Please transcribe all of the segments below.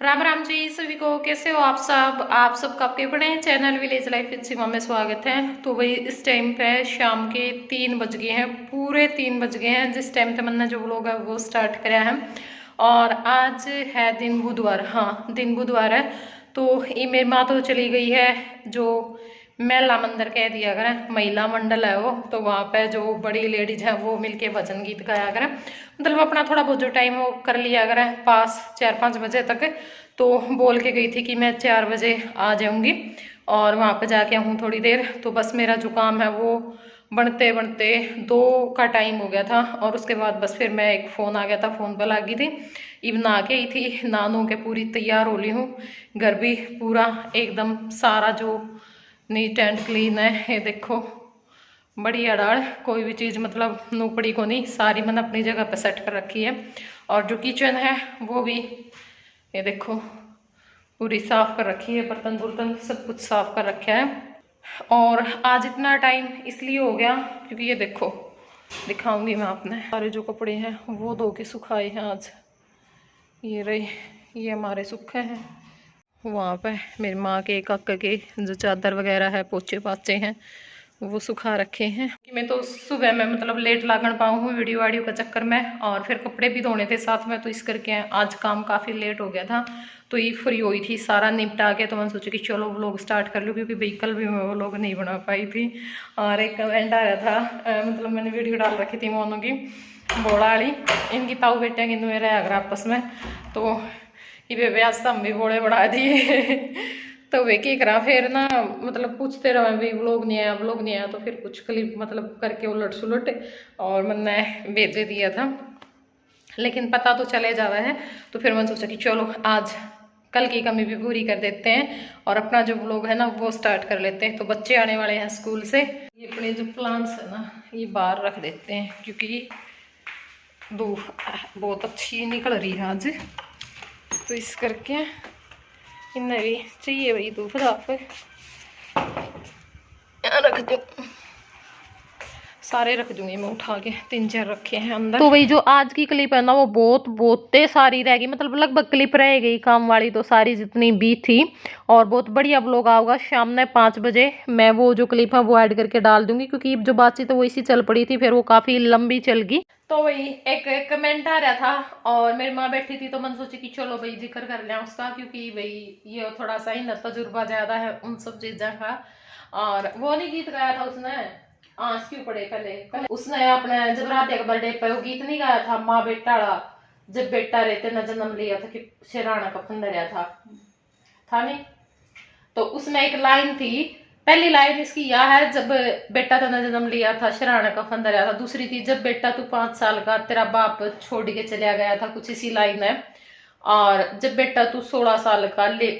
राम राम जी सभी को। कैसे हो आप सबका आपके बड़े चैनल विलेज लाइफ इन सीमा में स्वागत है। तो वही इस टाइम पे शाम के 3 बज गए हैं, पूरे 3 बज गए हैं जिस टाइम पे मैंने जो व्लॉग है वो स्टार्ट कराया है। और आज है दिन बुधवार, हाँ दिन बुधवार है। तो ये मेरी माँ तो चली गई है जो महिला मंदिर कह दिया करें, महिला मंडल है वो, तो वहाँ पे जो बड़ी लेडीज है वो मिलके भजन गीत गाया करें। मतलब अपना थोड़ा बहुत जो टाइम वो कर लिया करें पास 4-5 बजे तक। तो बोल के गई थी कि मैं 4 बजे आ जाऊंगी और वहाँ पे जाके आऊँ थोड़ी देर। तो बस मेरा जो काम है वो बनते बनते 2 का टाइम हो गया था और उसके बाद बस फिर मैं एक फ़ोन आ गया था, फ़ोन पर लगी थी। इव नहा के ही थी, नहा के पूरी तैयार हो ली हूँ। घर भी पूरा एकदम सारा जो नीट एंड क्लीन है, ये देखो बढ़िया डाल, कोई भी चीज़ मतलब नूपड़ी को नहीं, सारी मैंने अपनी जगह पे सेट कर रखी है। और जो किचन है वो भी ये देखो पूरी साफ कर रखी है, बर्तन बुर्तन सब कुछ साफ कर रखा है। और आज इतना टाइम इसलिए हो गया क्योंकि ये देखो दिखाऊंगी मैं अपने सारे जो कपड़े हैं वो धो के सुखाए हैं आज। ये रहे, ये हमारे सूखे हैं। वहाँ पे मेरी माँ के काका के जो चादर वगैरह है, पोचे पाचे हैं, वो सुखा रखे हैं। कि मैं तो सुबह में मतलब लेट लागन पाऊँ हूँ वीडियो वाडियो का चक्कर में, और फिर कपड़े भी धोने थे साथ में, तो इस करके आज काम काफ़ी लेट हो गया था। तो ये फ्री हुई थी सारा निपटा के, तो मैंने सोचा कि चलो व्लॉग स्टार्ट कर लूँ, क्योंकि व्हीकल भी मैं व्लॉग नहीं बना पाई थी। और एक कमेंट आ रहा था, मतलब मैंने वीडियो डाल रखी थी मोनू की बोड़ा वाली, इनकी ताऊ बेटियाँ कि मेरे अगर आपस में, तो ये ब्याज तो हम भी बोड़े बढ़ा दिए। तो वे क्या करा फिर ना, मतलब पूछते रहे भाई व्लॉग नहीं आया, व्लॉग नहीं आया, तो फिर कुछ क्लिप मतलब करके उलट सुलट और मैंने भेज दिया था, लेकिन पता तो चले जावा है। तो फिर मैंने सोचा कि चलो आज कल की कमी भी पूरी कर देते हैं और अपना जो व्लॉग है ना वो स्टार्ट कर लेते हैं। तो बच्चे आने वाले हैं स्कूल से, ये अपने जो प्लांट्स है ना ये बाहर रख देते हैं क्योंकि धूप बहुत अच्छी निकल रही है आज, तो इस करके इन्हें भी चाहिए भाई धूप धाप रख दो। सारे रख दूंगी मैं उठा के, 3-4 रखे हैं अंदर। तो वही जो आज की क्लिप है ना वो बहुत सारी रह गई, मतलब लगभग क्लिप रह गई काम वाली तो सारी जितनी भी थी। और बहुत बढ़िया व्लॉग आऊगा शाम में 5 बजे, मैं वो जो क्लिप है वो ऐड करके डाल दूंगी, क्योंकि जो बातचीत तो वो इसी चल पड़ी थी, फिर वो काफी लंबी चल गई। तो वही एक कमेंट आ रहा था और मेरी माँ बैठी थी, तो मैंने सोची कि चलो भाई जिक्र कर लें उसका, क्योंकि भाई ये थोड़ा सा ही ना तजुर्बा ज्यादा है उन सब चीजों का। और वो नहीं गीत गाया था उसने, आंस क्यों पड़े पहले उसने अपने जब राधे का बर्थडे पे वो गीत नहीं गाया था, माँ बेटा वाला, जब बेटा रहते न जन्म लिया था कि शेराना का फंदरिया था नहीं। तो उसमें एक लाइन थी, पहली लाइन इसकी यह है, जब बेटा तूने जन्म लिया था शराना का फंदरिया था। दूसरी थी, जब बेटा तू 5 साल का तेरा बाप छोड़ के चला गया था, कुछ इसी लाइन है। और जब बेटा तू 16 साल का ले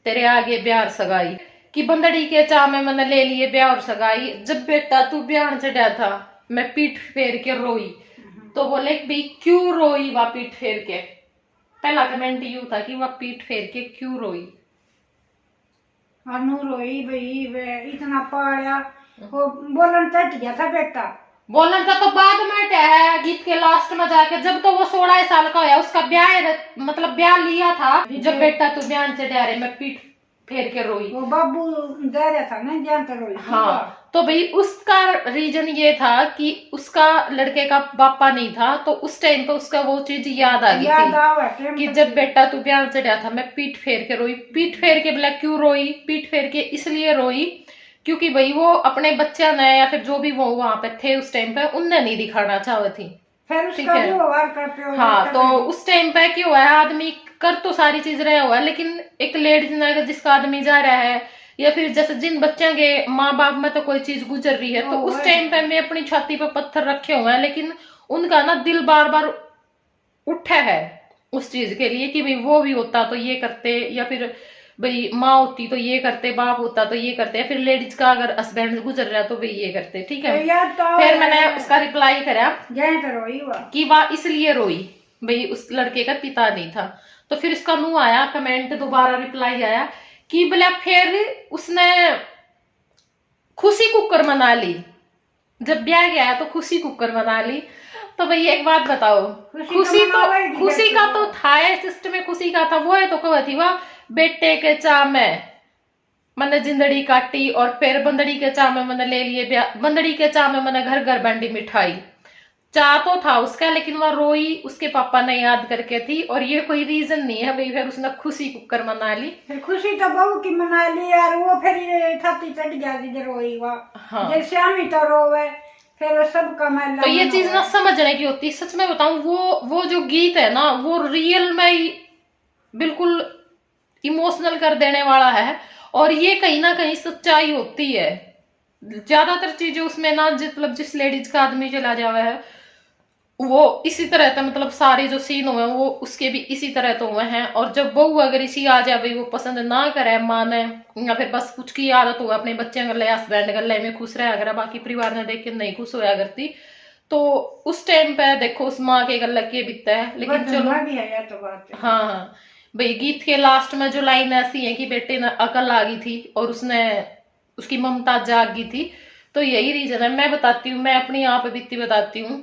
तेरे आगे ब्याह सगाई कि बंदड़ी के चा में मैंने ले लिए ब्याह और सगाई, जब बेटा तू ब्याह चढ़ा था मैं पीठ फेर के रोई। तो बोले भाई क्यों रोई वह पीठ फेर के, पहला कमेंट यू था कि वह पीठ फेर के क्यों रोई। अनु रोई भाई, वे इतना पाया वो बोलन तट गया था बेटा। बोलन का तो बाद में है गीत के लास्ट में जाके, जब तो वो 16 साल का होया उसका ब्याह, मतलब ब्याह लिया था, जब बेटा तू ब्याह चढ़ा रहे मैं पीठ फेर के रोई, वो बाबू दे रहा था ना जानते रोई। हाँ तो भाई उसका रीजन ये था कि उसका लड़के का पापा नहीं था, तो उस टाइम पे उसका वो चीज याद आ गई थी कि जब बेटा तू ब्याह चढ़ा था मैं पीठ फेर के रोई। पीठ फेर के बोला क्यों रोई, पीठ फेर के इसलिए रोई क्योंकि भाई वो अपने बच्चे ने या फिर जो भी वो वहां पे थे उस टाइम पे उनने नहीं दिखाना चाहती थी। फिर उसका व्यवहार करते हो। हाँ तो उस टाइम पे क्यों है, आदमी कर तो सारी चीज रहा हुआ है, लेकिन एक लेडीज ने जिसका आदमी जा रहा है या फिर जैसे जिन बच्चों के माँ बाप में तो कोई चीज गुजर रही है, तो उस टाइम पे मैं अपनी छाती पे पत्थर रखे हुए हैं, लेकिन उनका ना दिल बार बार उठा है उस चीज के लिए कि भाई वो भी होता तो ये करते, या फिर भाई माँ होती तो ये करते, बाप होता तो ये करते, फिर लेडीज का अगर हस्बैंड गुजर रहा तो भाई ये करते। ठीक है, फिर मैंने उसका रिप्लाई करा कि वाह इसलिए रोई, भाई उस लड़के का पिता नहीं था। तो फिर उसका मुंह आया कमेंट, दोबारा रिप्लाई आया कि बोला फिर उसने खुशी कुकर मना ली, जब ब्याह गया तो खुशी कुकर मना ली। तो भाई एक बात बताओ, खुशी का तो था सिस्टम में, खुशी का था वो है तो कब थी वह बेटे के चा में मैंने जिंदड़ी काटी और फिर बंदड़ी के चा में मैंने ले लिए ब्याह, बंदड़ी के चा में मैंने घर घर बांटी मिठाई। चाह तो था उसका, लेकिन वह रोई उसके पापा ने याद करके थी, और ये कोई रीजन नहीं है भाई। फिर उसने खुशी कुकर मना ली, फिर खुशी तो बहू की मना ली यार, वो फिर छाती चढ़ जाती जब रोई वह। हाँ जैसे हम तो रोवे फिर सबका मैला। तो ये चीज ना समझने की होती है। सच में बताऊं, वो जो गीत है ना वो रियल में ही बिल्कुल इमोशनल कर देने वाला है, और ये कहीं ना कहीं सच्चाई होती है। ज्यादातर चीजें उसमें ना मतलब जिस लेडीज का आदमी चला जावा है वो इसी तरह था, मतलब सारे जो सीन हुए वो उसके भी इसी तरह तो हुए हैं। और जब बहू अगर इसी आ जाए भाई, वो पसंद ना करे माने, या फिर बस कुछ की आदत हो अपने बच्चे गले हस्बैंड गले में खुश रहे अगर, बाकी परिवार ने देख के नहीं खुश होया करती, तो उस टाइम पे देखो उस माँ के गले के बीतता है। लेकिन चलो भी है तो बात है। हाँ हाँ भाई, गीत के लास्ट में जो लाइन ऐसी है कि बेटे ने अकल आ गई थी और उसने उसकी ममता जाग गई थी, तो यही रीजन है। मैं बताती हूँ, मैं अपनी यहाँ पे बीती बताती हूँ।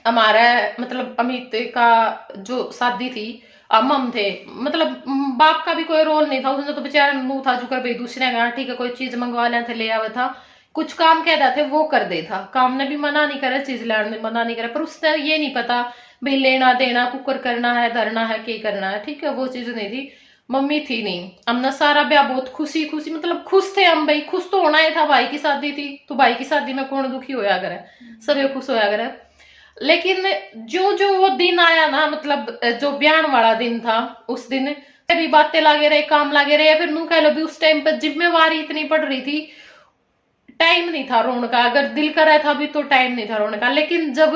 हमारा मतलब अमित का जो शादी थी, हम थे, मतलब बाप का भी कोई रोल नहीं था उसने, तो बेचारा मुंह था जुकर भाई दूसरे का ठीक है कोई चीज मंगवा ले थे ले आवे था, कुछ काम कह रहा थे वो कर दे था, काम ने भी मना नहीं करे, चीज लाने मना नहीं करे, पर उसने ये नहीं पता भाई लेना देना कुकर करना है धरना है क्या करना है, ठीक है वो चीज नहीं थी। मम्मी थी नहीं, हमने सारा ब्याह बहुत खुशी खुशी मतलब खुश थे हम भाई, खुश तो होना ही था, भाई की शादी थी तो भाई की शादी में कौन दुखी होया करे, सभी खुश होया करे। लेकिन जो जो वो दिन आया ना, मतलब जो ब्याह वाला दिन था, उस दिन भी बातें लागे रहे काम लागे रहे, या फिर नू कह लो भी उस टाइम पर जिम्मेवारी इतनी पड़ रही थी, टाइम नहीं था रोने का। अगर दिल कर रहा था भी तो टाइम नहीं था रोने का। लेकिन जब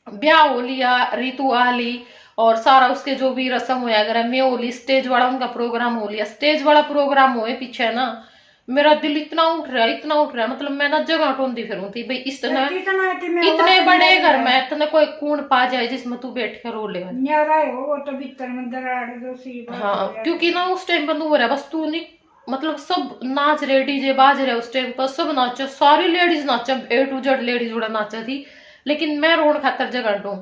ब्याह हो लिया, रितु आ ली और सारा उसके जो भी रस्म होया अगर मैं हो ली, स्टेज वाला उनका प्रोग्राम हो लिया, स्टेज वाला प्रोग्राम हुए पीछे ना मेरा दिल इतना उठ रहा है इतना उठ रहा है, मतलब मैं ना जगह ढूंढती फिरूं थी भाई, इस तरह इतने बड़े घर में इतने कोई कूण पा जाए जिसमें तू बैठ कर रो ले। हाँ क्योंकि ना उस टाइम पर हो रहा बस तू नहीं, मतलब सब नाच रहे डीजे बाज रहे उस टाइम पर, सब नाचे सारी लेडीज नाचे A to Z लेडीज उड़ा नाचा थी, लेकिन मैं रोड खातर जगह ढूंढ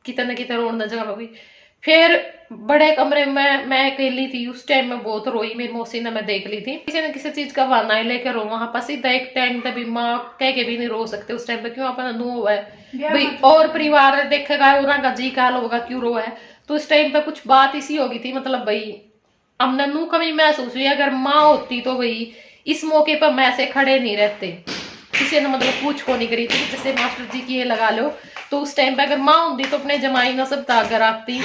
कितने कितने रोड न जगह भी। फिर बड़े कमरे में मैं अकेली थी उस टाइम में, बहुत रोई, मेरी मौसी ने मैं देख ली थी, किसी न किसी चीज का बहाना ही लेकर रो वहां पर सीधा एक टाइम तक भी माँ कह के भी नहीं रो सकते उस टाइम पे, क्यों अपना नो हुआ है भाई और परिवार देखेगा उनका जी काल होगा क्यों रो है। तो उस टाइम पे कुछ बात इसी होगी थी, मतलब भाई हमने नू कमी महसूस हुई, अगर माँ होती तो भाई इस मौके पर मैं से खड़े नहीं रहते, किसी ने मतलब पूछ को नहीं करी थी, जैसे मास्टर जी की ये लगा लो, तो उस टाइम पे अगर माँ होती तो अपने जमाई ना सब तागर आती,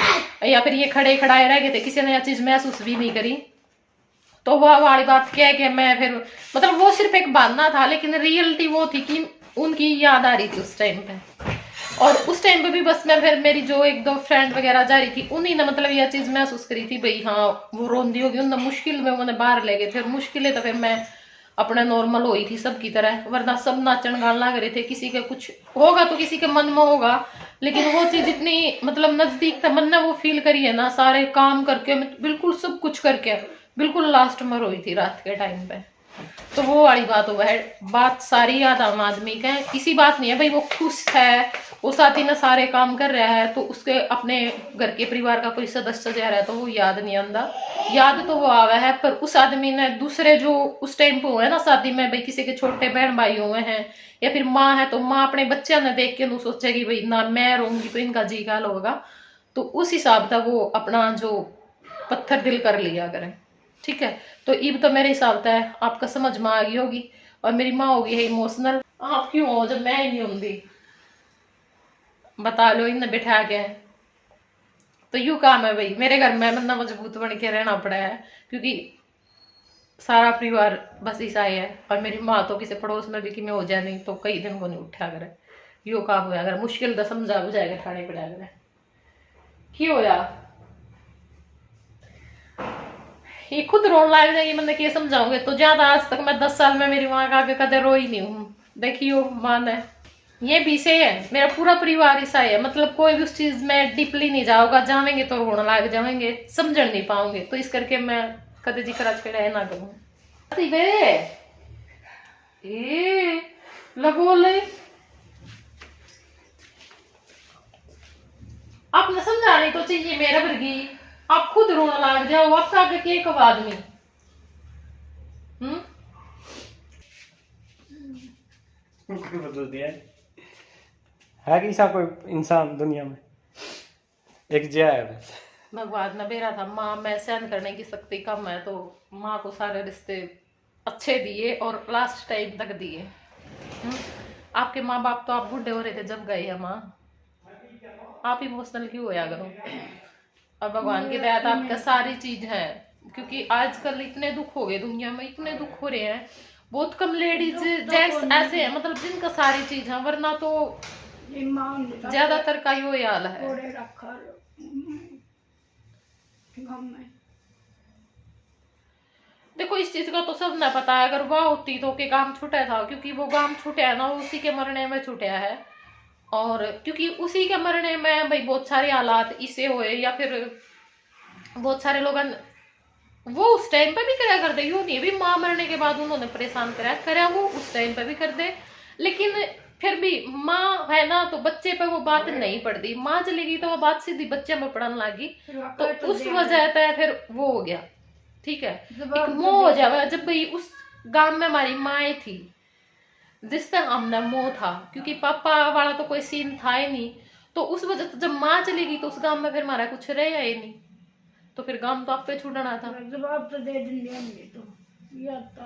या फिर ये खड़े खड़ाए रह गए थे, किसी ने यह चीज महसूस भी नहीं करी। तो वह वाली बात क्या है कि मैं फिर मतलब वो सिर्फ एक बहाना था, लेकिन रियलिटी वो थी कि उनकी याद आ रही थी उस टाइम पे। और उस टाइम पे भी बस मैं फिर मेरी जो एक दो फ्रेंड वगैरह जा रही थी उन्हीं ने मतलब यह चीज महसूस करी थी भाई हाँ वो रोंदी होगी, उन्हें मुश्किल में उन्हें बाहर ले गए थे, और मुश्किलें तो फिर मैं अपना नॉर्मल हुई थी सबकी तरह, वरना सब नाचन गाना लग रहे थे, किसी का कुछ होगा तो किसी के मन में होगा, लेकिन वो चीज इतनी मतलब नजदीक था, मन ने वो फील करी है ना, सारे काम करके बिल्कुल सब कुछ करके बिल्कुल लास्ट में रोई थी रात के टाइम पे। तो वो वाली बात हुआ है, बात सारी याद आम आदमी का है, किसी बात नहीं है भाई, वो खुश है वो साथी में सारे काम कर रहा है, तो उसके अपने घर के परिवार का कोई सदस्य जा रहा है तो वो याद नहीं आंदा, याद तो वो आवा है, पर उस आदमी ने दूसरे जो उस टाइम पे हुए ना शादी में भाई, किसी के छोटे बहन भाई हुए हैं या फिर माँ है, तो माँ अपने बच्चे ने देख के सोचेगी भाई ना मैं रहूंगी तो इनका जी काल होगा, तो उस हिसाब का वो अपना जो पत्थर दिल कर लिया करें। ठीक है, तो ईब तो मेरे हिसाब से आपका समझ में आ गई होगी, और मेरी माँ होगी है इमोशनल, आप क्यों हो जब मैं ही नहीं होंगी बता लो, इन्हें बिठा के। तो यू काम है भाई, मेरे घर में बंदा मजबूत बन के रहना पड़ा है, क्योंकि सारा परिवार बस ऐसा ही है, और मेरी माँ तो किसी पड़ोस में भी कि मैं हो जाए नहीं तो कई दिन को नहीं उठा करे, यो काम हुआ अगर मुश्किल तो समझा बुझाएगा ठाणे पड़ा करे क्यों होया ये खुद रोन लाग जाएगी, मैंने क्या समझाऊंगे, तो ज्यादा आज तक मैं 10 साल में मेरी माँ का आगे कदर रोई नहीं हूँ, देखियो मान है ये भी से है, मेरा पूरा परिवार ऐसा है, मतलब कोई भी उस चीज में डीपली नहीं जाओगा, जाएंगे तो रोने लाग जाएंगे, समझ नहीं पाओगे, तो इस करके मैं कदे जी कराच के ना करूँ ए लगो ले आपने समझाने तो चाहिए मेरा वर्गी, आप खुद रोना लग जाओ, आप आगे के कब आदमी। बदल दिया है कि सा कोई इंसान दुनिया में एक जया है बस। भगवान ने बेरा था माँ में सहन करने की शक्ति कम है, तो माँ को सारे रिश्ते अच्छे दिए और लास्ट टाइम तक दिए। आपके माँ बाप तो आप बूढ़े हो रहे थे जब गए हैं माँ, आप इमोशनल क्यों होया करो। और भगवान की दया तो आपका सारी चीज है, क्योंकि आजकल इतने दुख हो गए दुनिया में, इतने दुख हो रहे हैं, बहुत कम लेडीज जेंट्स ऐसे हैं मतलब जिनका सारी चीज है, वरना तो ज्यादातर का ही वही हाल है। देखो इस चीज का तो सब ना पता है, अगर वह होती तो के काम छूटा था, क्योंकि वो काम छूटा है ना उसी के मरने में छूटा है। और क्योंकि उसी के मरने में भाई बहुत सारे हालात इसे हुए, या फिर बहुत सारे लोग वो उस टाइम पे भी करा करते, यूं नहीं भी माँ मरने के बाद उन्होंने परेशान करा वो उस टाइम पे भी कर दे, लेकिन फिर भी माँ है ना तो बच्चे पे वो बात नहीं पड़ती। माँ चलेगी तो वो बात सीधी बच्चे में पड़ने लगी, तो उस वजह से फिर वो हो गया। ठीक है, एक मोह हो जाए जब भाई उस गांव में हमारी माँ थी जिससे हमने मोह था, क्योंकि पापा वाला तो कोई सीन था ही नहीं, तो उस वजह से जब माँ चलेगी तो उस गांव में फिर हमारा कुछ रहा ही नहीं, तो फिर गांव तो आप पे छूटना था। जवाब तो दे देंगे हमने तो याद था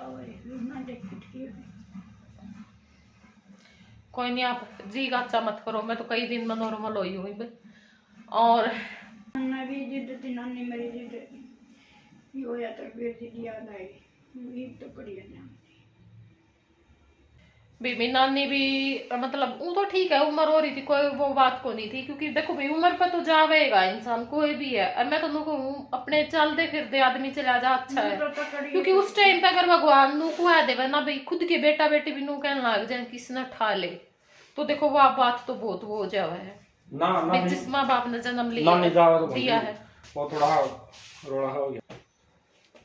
ना देख। कोई नहीं, आप जी का अच्छा मत करो, मैं तो कई दिन में नॉर्मल हुई हुई। और मैं भी जिद थी नानी मेरी जिद हो या तो फिर जिद याद आई तो करिए ना। बेबी नानी भी मतलब वो तो ठीक है, उम्र हो रही थी, कोई वो बात को नहीं थी, क्योंकि देखो भाई उम्र पर तो जावेगा इंसान कोई भी है। और मैं तो कहूँ अपने चलते फिरते आदमी चला जा अच्छा है, क्योंकि उस टाइम पे अगर भगवान नू को देवे ना भाई खुद के बेटा बेटी भी नू कहने लग जाए किसने ठा ले, तो देखो वो बात तो बहुत वो हो जावा है ना, जिस माँ बाप ने जन्म दिया है वो थोड़ा रोड़ा हो गया,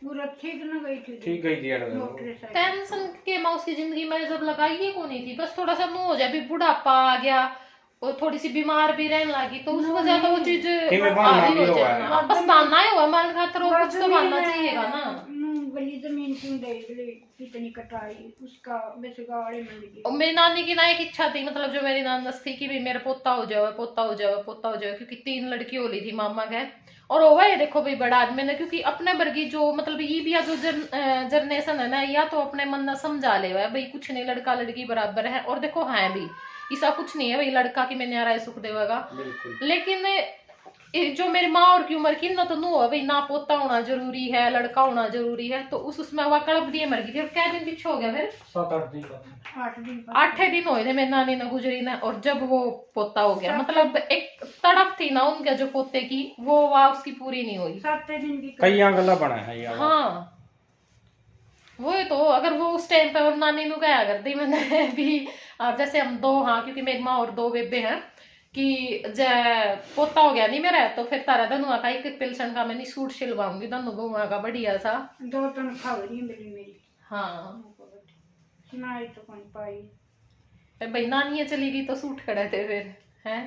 पूरा ठीक ना गई थी, ठीक गई थी। टेंशन के माँ उसकी जिंदगी में जब लगाई ही को नहीं थी, बस थोड़ा सा नो हो जाए भी बुढ़ापा आ गया और थोड़ी सी बीमार भी रहने लगी, तो उस वजह तो वो चीज पछताना ही हुआ मान खातर वो कुछ तो बनना चाहिएगा ना। गली जमीन क्यों दे इतनी कटाई उसका बेसगाड़े मिल गई। और मेरी नानी की ना एक इच्छा थी, मतलब जो मेरी नानस थी कि भी मेरा पोता हो जाए पोता हो जाए पोता हो जाए, क्योंकि 3 लड़की हो ली थी मामा के, और वो है देखो भाई बड़ा आदमी ने, क्योंकि अपने वर्गी जो मतलब ये भी जो जनरेशन है ना, या तो अपने मन में समझा ले भाई कुछ नहीं लड़का लड़की बराबर है, और देखो है भी ऐसा कुछ नहीं है भाई लड़का की मैंने आ रहा है सुख देगा, लेकिन जो मेरी माँ और की उम्र की ना तो नो है भाई ना पोता होना जरूरी है लड़का होना जरूरी है, तो उसमें वह कड़प दिए मर गई थी। और क्या दिन पीछे हो गया फिर 8 दिन हुए थे मेरी नानी ने गुजरी ने, और जब वो पोता हो गया मतलब एक तड़प थी ना उनके जो पोते की वो उसकी पूरी नहीं हुई, 7 दिन की कई गला बना है यार। हाँ वो तो अगर वो उस टाइम पे नानी नु गया करती मैंने भी, जैसे हम 2 हाँ क्योंकि मेरी माँ और 2 बेबे हैं, कि जय पोता हो गया नहीं मेरा तो फिर तारा धनुआ का एक पिलसन का मैंने सूट सिलवाऊंगी धनुआ का बढ़िया सा 2 तनख्वाह नहीं मिली मेरी। हाँ सुनाई तो कौन पाई भाई नानी चली गई तो सूट खड़े थे फिर हैं।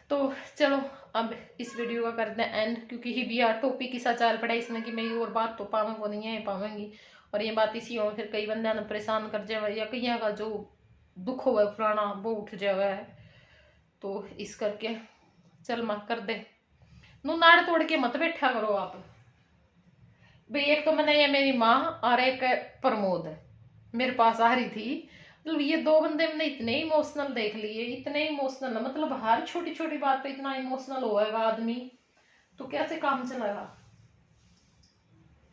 तो चलो अब इस वीडियो का करते हैं एंड, क्योंकि ही भी यार टॉपिक ही चल पड़ा इसमें कि मैं और बात तो पाऊंगा नहीं है पाऊंगी, और ये बात इसी हो फिर कई बंदा ने परेशान कर जाए या कई का जो दुख हुआ पुराना वो उठ जावा है, तो इस करके चल मत कर दे नू नाड़ तोड़ के मत बैठा करो आप भाई। एक तो मैंने ये मेरी माँ और एक प्रमोद मेरे पास आ रही थी, मतलब ये 2 बंदे मैंने इतने इमोशनल देख लिए, इतने इमोशनल मतलब हर छोटी छोटी बात पे इतना इमोशनल होएगा आदमी तो कैसे काम चलेगा।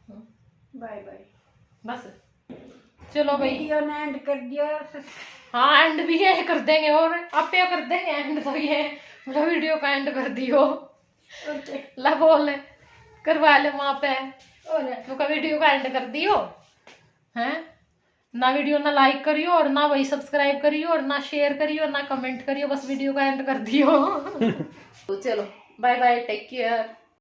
बाय बाय बस चलो भाई वीडियो ने एंड कर दिया। हाँ एंड भी है कर देंगे, और आप क्या कर देंगे एंड तो ये मतलब वीडियो का एंड कर दियो ला बोल करवा ले वहां पे तो का वीडियो का एंड कर दियो हैं ना, वीडियो ना लाइक करियो और ना वही सब्सक्राइब करियो और ना शेयर करियो ना कमेंट करियो, बस वीडियो का एंड कर दियो तो चलो बाय बाय टेक केयर।